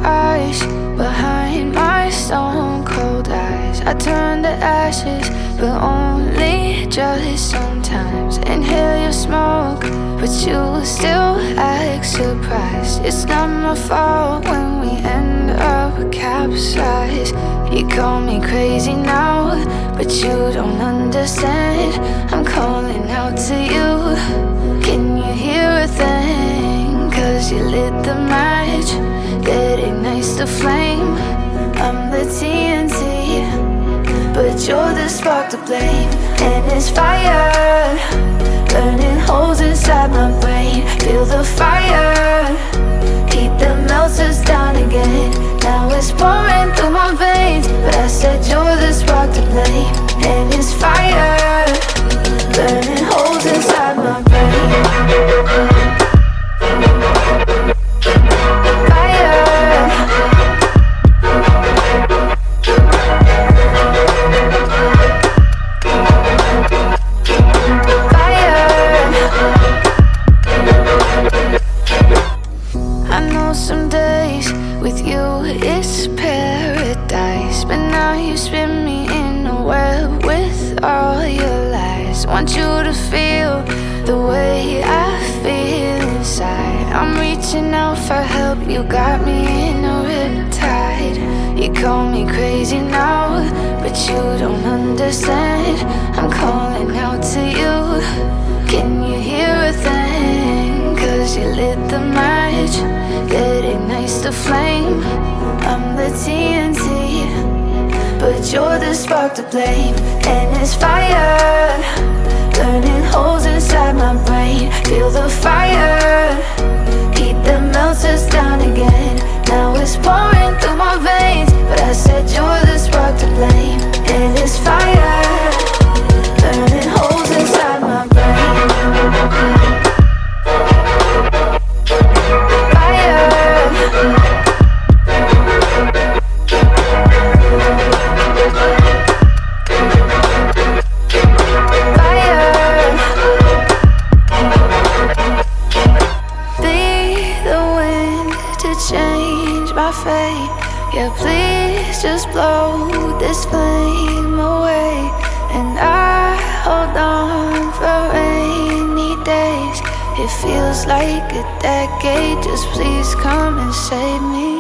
ice behind my stone cold eyes. I turn to ashes, but only just sometimes. Inhale your smoke, but you still act surprised. It's not my fault when we end up capsized. You call me crazy now, but you don't understand. I'm calling out to you. Can you hear a thing? 'Cause you lit the match that ignites the flame. I'm the TNT, but you're the spark to blame. And it's fire, burning holes inside my brain. Feel the fire, heat that melts us down again. Now it's pouring through my veins, but I said you're the spark to blame. And it's fire, burning holes inside my brain. Some days with you it's paradise, but now you spin me in a web with all your lies. Want you to feel the way I feel inside. I'm reaching out for help, you got me in a riptide. You call me crazy now, but you don't understand. I'm calling out to you. Can you hear a thing? 'Cause you lit the match that ignites the flame. I'm the TNT, but you're the spark to blame. And it's fire, burning holes inside my brain. Feel the fire, heat that melts us down again. Now it's pouring through my veins, but I said you're the spark to blame. And it's fire, burning holes inside my brain. Yeah, please just blow this flame away. And I hold on for rainy days. It feels like a decade, just please come and save me.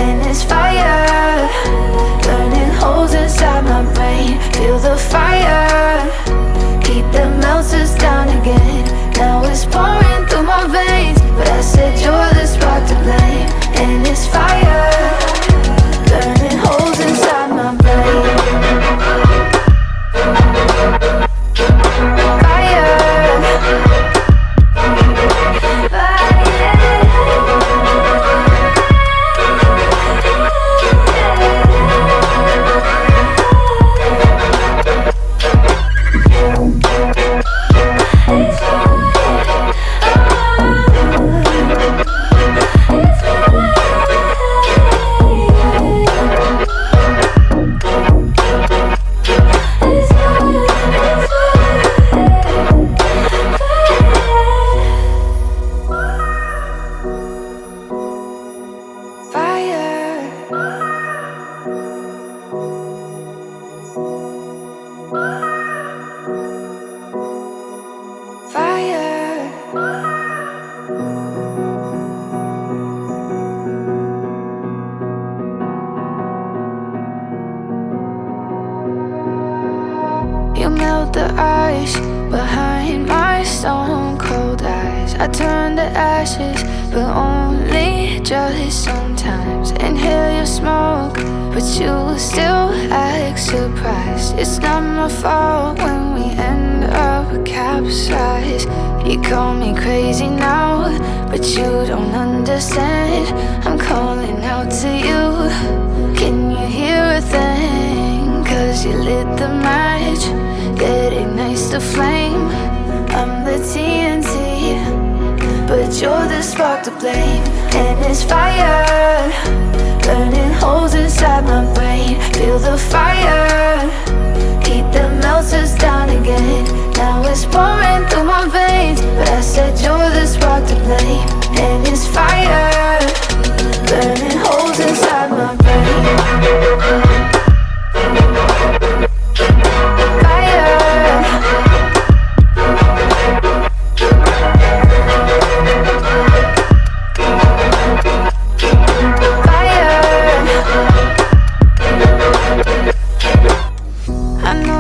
And it's fire, burning holes inside my brain. Feel the fire, heat that melts us down again. Now it's pouring through my veins, but I said you're the spark to blame. And it's fire, burning holes inside my brain. You melt the ice behind my stone cold eyes. I turn to ashes, but only just sometimes. Inhale your smoke, but you still act surprised. It's not my fault when we end up capsized. You call me crazy now, but you don't understand. I'm calling out to you. Can you hear a thing? 'Cause you lit the match that ignites the flame. I'm the TNT, but you're the spark to blame. And it's fire, burning holes inside my brain. Feel the fire, heat that melts us down again. Now it's pouring through my veins, but I said you're the spark to blame. And it's fire, burning holes inside my brain.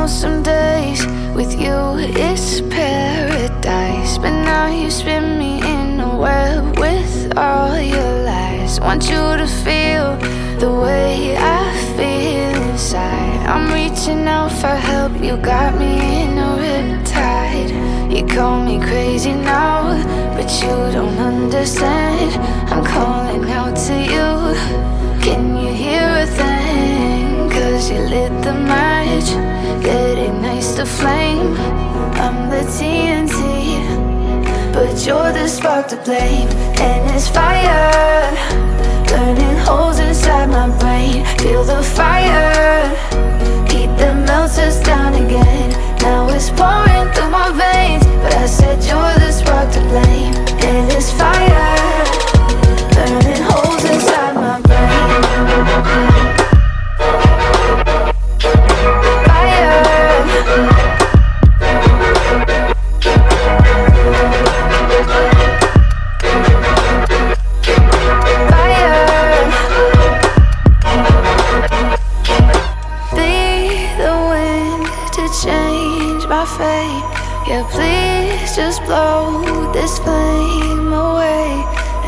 Some days with you it's paradise, but now you spin me in a web with all your lies. Want you to feel the way I feel inside. I'm reaching out for help, you got me in a riptide. You call me crazy now, but you don't understand. I'm calling out to you, can you hear a thing? 'Cause you lit the match that ignites the flame. I'm the TNT, but you're the spark to blame. And it's fire, burning holes inside my brain. Feel the fire, heat that melts us down again. Now it's pouring through my veins, but I said you're the spark to blame. And it's fire, burning holes inside my brain. Yeah, please just blow this flame away.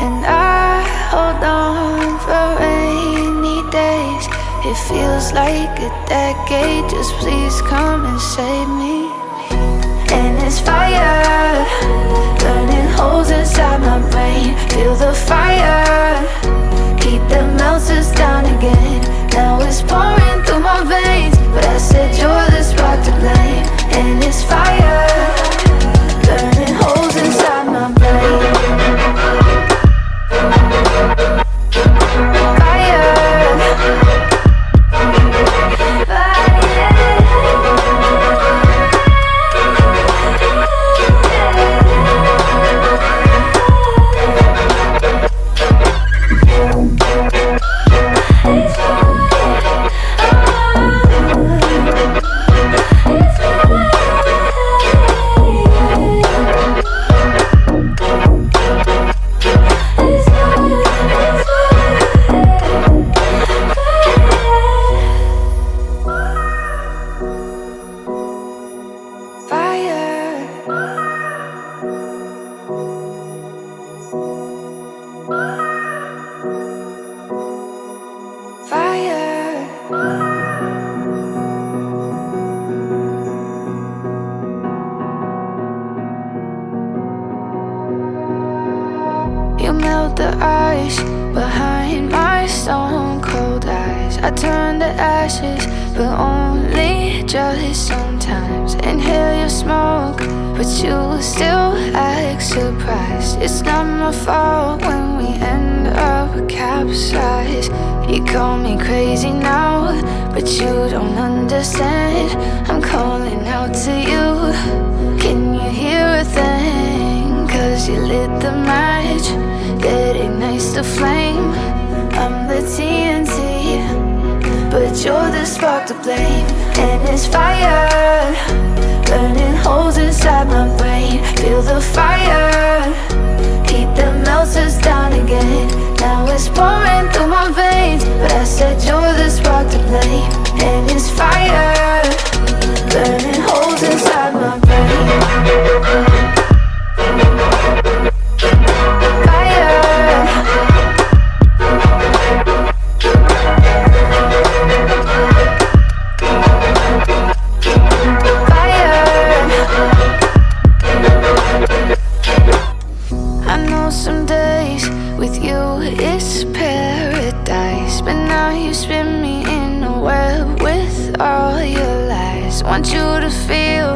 And I hold on for rainy days. It feels like a decade, just please come and save me. And it's fire, burning holes inside my brain. Feel the fire, heat that melts us down again. Now it's pouring through my veins, but I said you're the spark to blame. And it's fire, burning holes inside my brain. The ice behind my stone cold eyes. I turn to ashes, but only just sometimes. Inhale your smoke, but you still act surprised. It's not my fault when we end up capsized. You call me crazy now, but you don't understand. I'm calling out to you, can you hear a thing? 'Cause you lit the match that ignites the flame. I'm the TNT, but you're the spark to blame. And it's fire, burning holes inside my brain. Feel the fire, heat that melts us down again. Now it's pouring through my veins, but I said you're the spark to blame. And it's fire, burning holes inside my brain. Some days with you it's paradise, but now you spin me in a web with all your lies. Want you to feel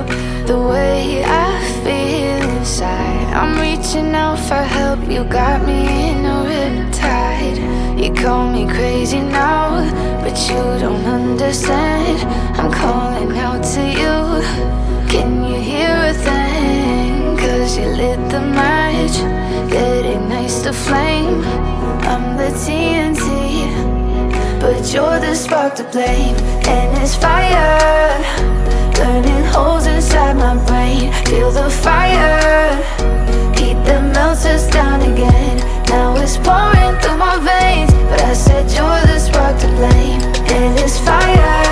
the way I feel inside. I'm reaching out for help, you got me in a riptide. You call me crazy now, but you don't understand. I'm calling out to you, can you hear a thing? 'Cause you lit the match that ignites the flame. I'm the TNT, but you're the spark to blame. And it's fire, burning holes inside my brain. Feel the fire, heat that melts us down again. Now it's pouring through my veins, but I said you're the spark to blame. And it's fire,